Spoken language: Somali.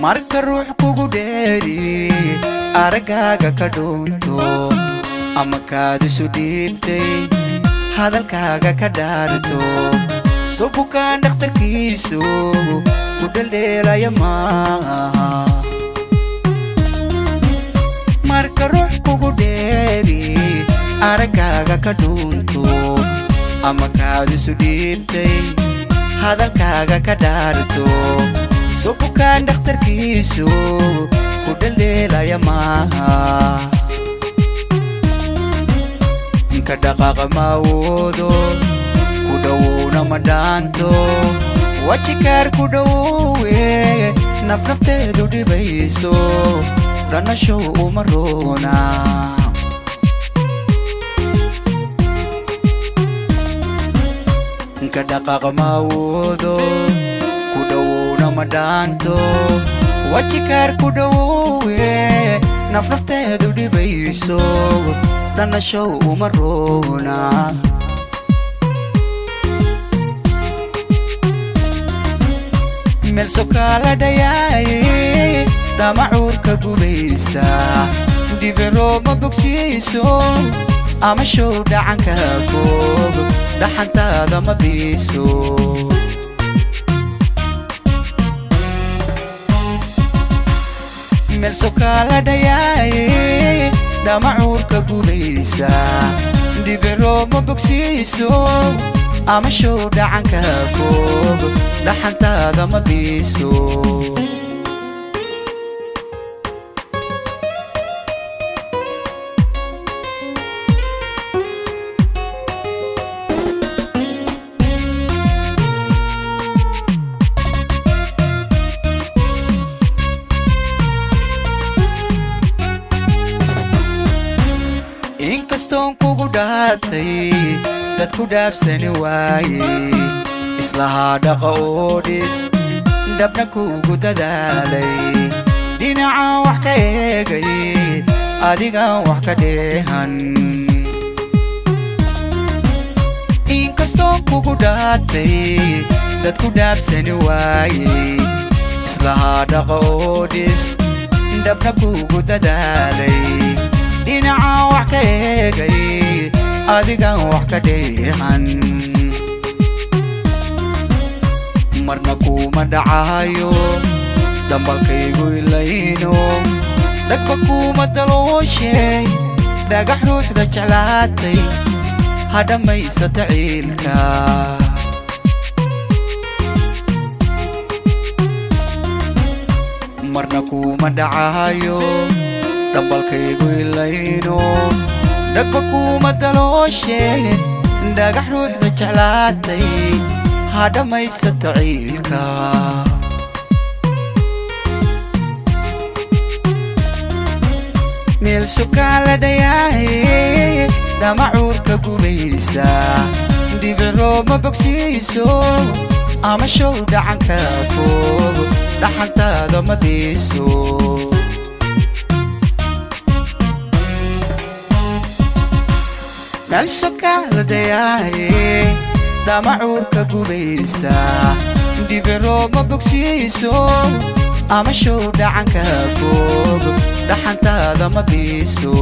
marka ruux kugu dheeri aragaaga ka dhuunto ama kaad isu dhiibtay hadalkaaga ka dhaarto soo bukaan dhakhtarkiisu ku dheldheelaya maaha marka ruux kugu dheeri aragaaga ka dhuunto ama kaad isu dhiibtay hadalkaaga ka dhaarto soo bukaan dhakhtarkiisu ku dheldheelaya maaha ka dhaqaaqa ma awoodo ku dhowowna ma dhaanto wajikaar ku dhowowe nafnafteedu dhibayso dhanashow uma roona ka dhaqaaqa ma awoodo ku dhowowna ma dhaanto wajikaar ku dhowowe nafnafteedu dhibayso dhanashow uma roona meel sokaala dhayaaye dhamacuurka gubaysa dibiroo ma bogsiiso ama show dhacanka fog dhaxantaada ma biiso meel sokaala dhayaaye dhamacuurka gubaysa dibiroo ma bogsiiso ama show dhacanka fog dhaxantaada ma biiso inkastoon kugu dhaatay dad ku dhaafsani waaye islahaa dhaqa oo dhis dhabna kugu dadaalay dhinacaan wax ka eegay adigaan wax ka dheehan inkastoon kugu dhaatay dad ku dhaafsani waaye islahaa dhaqa oo dhis dhabna kugu dadaalay dhinacaan wax ka eegay adigaan wax ka dheehan marna kuma dhacayo dambalkaygu ilayno dhagba kuma dalooshay dhagax ruuxda jeclaatay ha dhammaysata ciilka marna kuma dhacayo dambalkaygu ilayno dhagba kuma dalooshay dhagax ruuxda jeclaatay ha dhammaysata ciilka meel sokaala dhayaaye dhamacuurka gubaysa dibiroo ma bogsiiso ama show dhacanka fog dhaxantaada ma biiso meel sokaala dhayaaye dhamacuurka gubaysa dibiroo ma bogsiiso ama show dhacanka fog dhaxantaada ma biiso